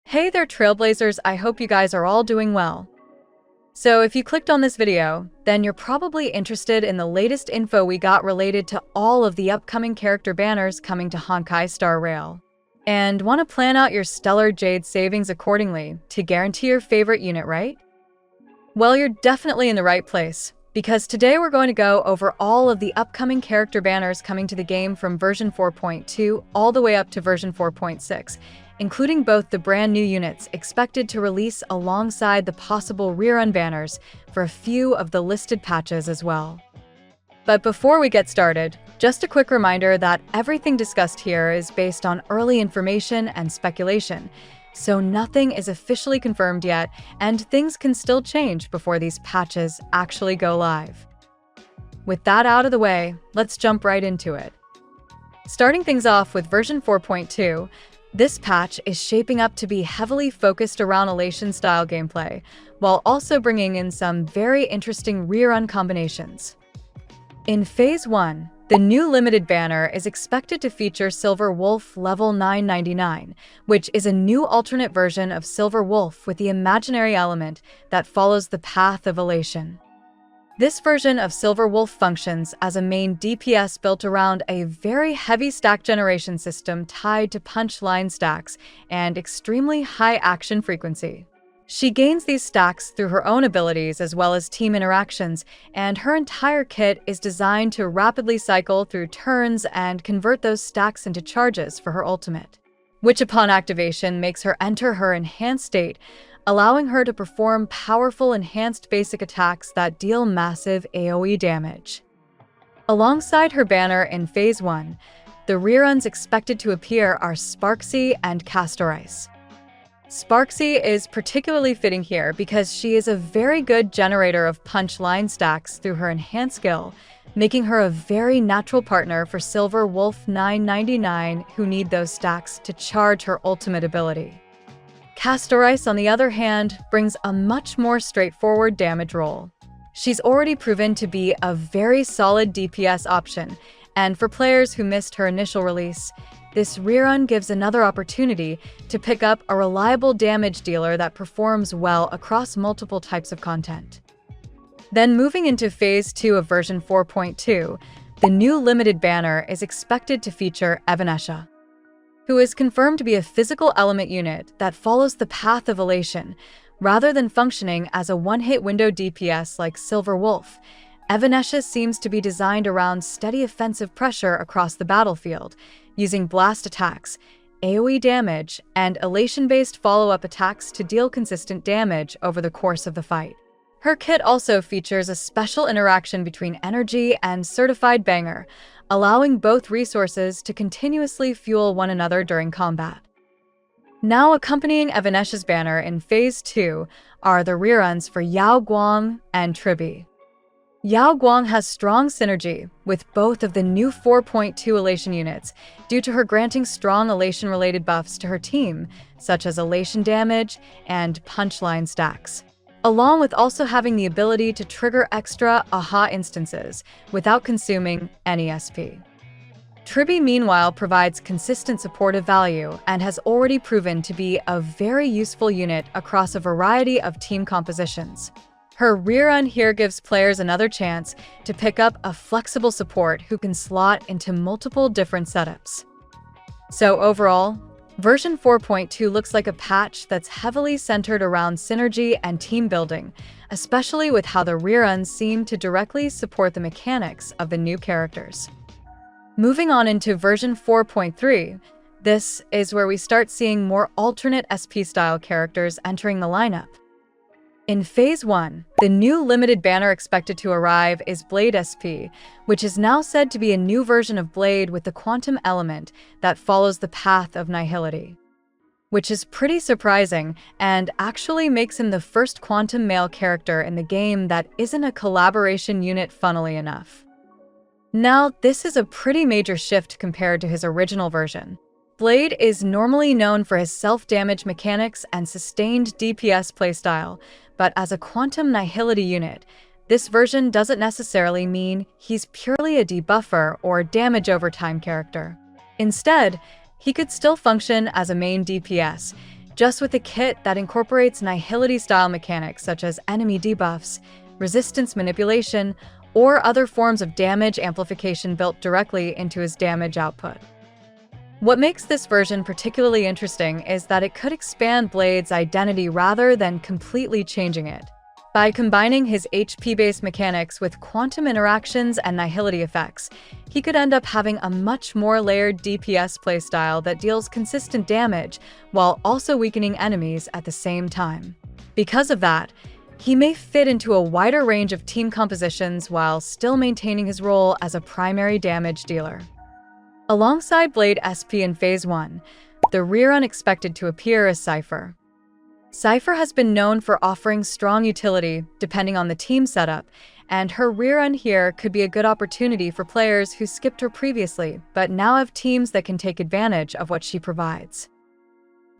Hey there, Trailblazers, I hope you guys are all doing well. So if you clicked on this video, then you're probably interested in the latest info we got related to all of the upcoming character banners coming to Honkai Star Rail. And want to plan out your stellar Jade savings accordingly to guarantee your favorite unit, right? Well, you're definitely in the right place, because today we're going to go over all of the upcoming character banners coming to the game from version 4.2 all the way up to version 4.6, including both the brand new units expected to release alongside the possible rerun banners for a few of the listed patches as well. But before we get started, just a quick reminder that everything discussed here is based on early information and speculation, so nothing is officially confirmed yet, and things can still change before these patches actually go live. With that out of the way, let's jump right into it. Starting things off with version 4.2, this patch is shaping up to be heavily focused around Elation-style gameplay, while also bringing in some very interesting rerun combinations. In Phase 1, the new limited banner is expected to feature Silver Wolf level 999, which is a new alternate version of Silver Wolf with the imaginary element that follows the path of Elation. This version of Silver Wolf functions as a main DPS built around a very heavy stack generation system tied to punch line stacks and extremely high action frequency. She gains these stacks through her own abilities as well as team interactions, and her entire kit is designed to rapidly cycle through turns and convert those stacks into charges for her ultimate, which upon activation makes her enter her enhanced state, allowing her to perform powerful enhanced basic attacks that deal massive AoE damage. Alongside her banner in Phase 1, the reruns expected to appear are Sparksy and Castor Ice. Sparksy is particularly fitting here because she is a very good generator of punch line stacks through her enhanced skill, making her a very natural partner for Silver Wolf 999 who need those stacks to charge her ultimate ability. Castor Ice, on the other hand, brings a much more straightforward damage roll. She's already proven to be a very solid DPS option, and for players who missed her initial release, this rerun gives another opportunity to pick up a reliable damage dealer that performs well across multiple types of content. Then moving into Phase 2 of version 4.2, the new limited banner is expected to feature Evanesha, who is confirmed to be a physical element unit that follows the path of Elation. Rather than functioning as a one-hit window DPS like Silver Wolf, Evanesha seems to be designed around steady offensive pressure across the battlefield, using blast attacks, AoE damage, and Elation-based follow-up attacks to deal consistent damage over the course of the fight. Her kit also features a special interaction between Energy and Certified Banger, allowing both resources to continuously fuel one another during combat. Now accompanying Evanesha's banner in Phase 2 are the reruns for Yao Guang and Tribi. Yao Guang has strong synergy with both of the new 4.2 Elation units due to her granting strong Elation-related buffs to her team, such as Elation damage and punchline stacks, along with also having the ability to trigger extra AHA instances without consuming any SP. Tribi, meanwhile, provides consistent supportive value and has already proven to be a very useful unit across a variety of team compositions. Her rerun here gives players another chance to pick up a flexible support who can slot into multiple different setups. So overall, version 4.2 looks like a patch that's heavily centered around synergy and team building, especially with how the reruns seem to directly support the mechanics of the new characters. Moving on into version 4.3, this is where we start seeing more alternate SP-style characters entering the lineup. In Phase 1, the new limited banner expected to arrive is Blade SP, which is now said to be a new version of Blade with the quantum element that follows the path of Nihility, which is pretty surprising and actually makes him the first quantum male character in the game that isn't a collaboration unit, funnily enough. Now, this is a pretty major shift compared to his original version. Blade is normally known for his self-damage mechanics and sustained DPS playstyle, but as a quantum nihility unit, this version doesn't necessarily mean he's purely a debuffer or damage over time character. Instead, he could still function as a main DPS, just with a kit that incorporates Nihility-style mechanics such as enemy debuffs, resistance manipulation, or other forms of damage amplification built directly into his damage output. What makes this version particularly interesting is that it could expand Blade's identity rather than completely changing it. By combining his HP-based mechanics with quantum interactions and nihility effects, he could end up having a much more layered DPS playstyle that deals consistent damage while also weakening enemies at the same time. Because of that, he may fit into a wider range of team compositions while still maintaining his role as a primary damage dealer. Alongside Blade SP in Phase 1, the RERUN expected to appear is Cypher. Cypher has been known for offering strong utility depending on the team setup, and her RERUN here could be a good opportunity for players who skipped her previously but now have teams that can take advantage of what she provides.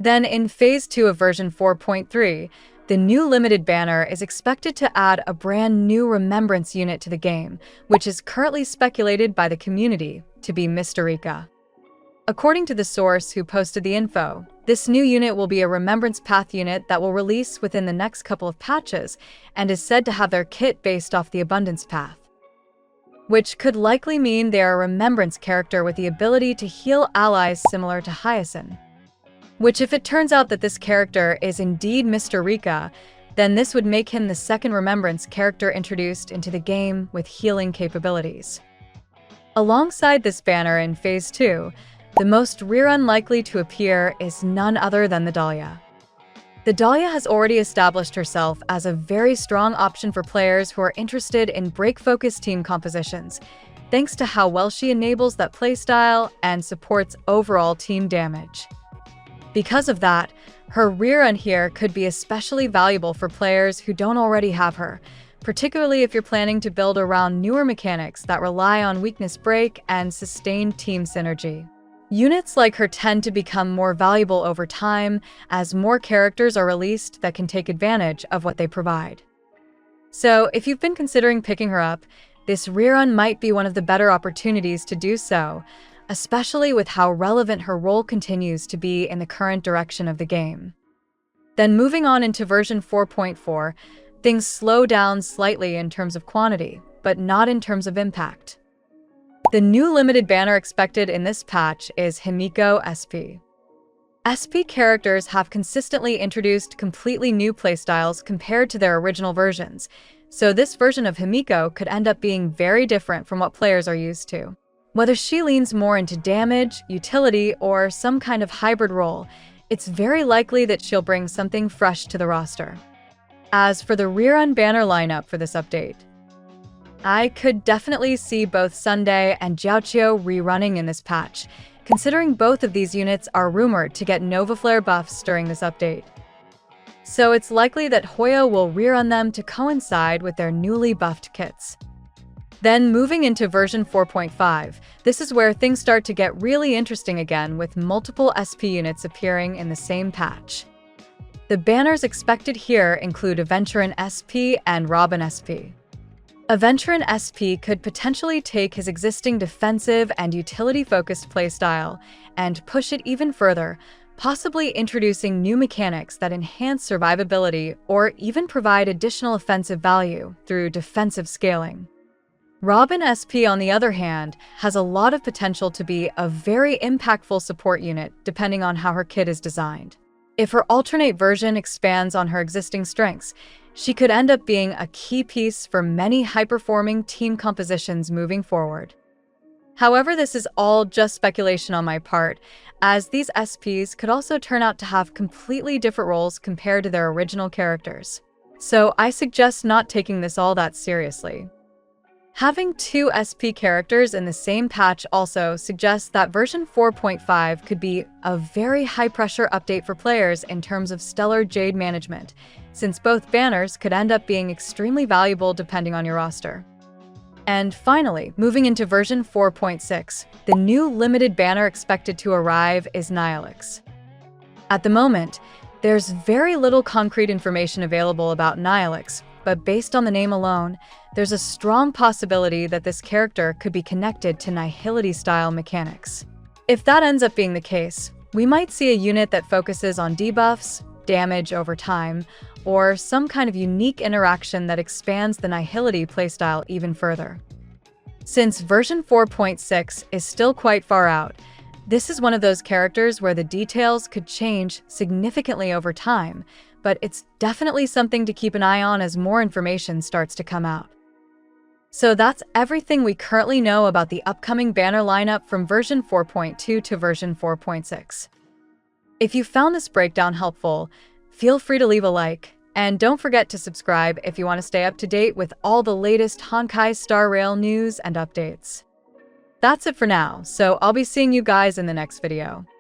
Then in Phase 2 of version 4.3, the new limited banner is expected to add a brand new remembrance unit to the game, which is currently speculated by the community to be Mysterica. According to the source who posted the info, this new unit will be a Remembrance Path unit that will release within the next couple of patches and is said to have their kit based off the Abundance Path, which could likely mean they are a Remembrance character with the ability to heal allies similar to Hyacinth. Which, if it turns out that this character is indeed Mysterica, then this would make him the second Remembrance character introduced into the game with healing capabilities. Alongside this banner in Phase 2, the most RERUN likely to appear is none other than the Dahlia. The Dahlia has already established herself as a very strong option for players who are interested in break-focused team compositions, thanks to how well she enables that playstyle and supports overall team damage. Because of that, her RERUN here could be especially valuable for players who don't already have her, particularly if you're planning to build around newer mechanics that rely on weakness break and sustained team synergy. Units like her tend to become more valuable over time as more characters are released that can take advantage of what they provide. So, if you've been considering picking her up, this RERUN might be one of the better opportunities to do so, especially with how relevant her role continues to be in the current direction of the game. Then moving on into version 4.4, things slow down slightly in terms of quantity, but not in terms of impact. The new limited banner expected in this patch is Himiko SP. SP characters have consistently introduced completely new playstyles compared to their original versions, so this version of Himiko could end up being very different from what players are used to. Whether she leans more into damage, utility, or some kind of hybrid role, it's very likely that she'll bring something fresh to the roster. As for the RERUN banner lineup for this update, I could definitely see both Sunday and Jiaoqiu rerunning in this patch, considering both of these units are rumored to get Nova Flare buffs during this update. So it's likely that Hoyo will rerun them to coincide with their newly buffed kits. Then moving into version 4.5, this is where things start to get really interesting again with multiple SP units appearing in the same patch. The banners expected here include Aventurin SP and Robin SP. Aventurin SP could potentially take his existing defensive and utility-focused playstyle and push it even further, possibly introducing new mechanics that enhance survivability or even provide additional offensive value through defensive scaling. Robin SP, on the other hand, has a lot of potential to be a very impactful support unit depending on how her kit is designed. If her alternate version expands on her existing strengths, she could end up being a key piece for many high-performing team compositions moving forward. However, this is all just speculation on my part, as these SPs could also turn out to have completely different roles compared to their original characters. So I suggest not taking this all that seriously. Having two SP characters in the same patch also suggests that version 4.5 could be a very high-pressure update for players in terms of Stellar Jade management, since both banners could end up being extremely valuable depending on your roster. And finally, moving into version 4.6, the new limited banner expected to arrive is Nihilix. At the moment, there's very little concrete information available about Nihilix, but based on the name alone, there's a strong possibility that this character could be connected to Nihility-style mechanics. If that ends up being the case, We might see a unit that focuses on debuffs, damage over time, or some kind of unique interaction that expands the Nihility playstyle even further. Since version 4.6 is still quite far out, this is one of those characters where the details could change significantly over time, but it's definitely something to keep an eye on as more information starts to come out. So that's everything we currently know about the upcoming banner lineup from version 4.2 to version 4.6. If you found this breakdown helpful, feel free to leave a like, and don't forget to subscribe if you want to stay up to date with all the latest Honkai Star Rail news and updates. That's it for now, so I'll be seeing you guys in the next video.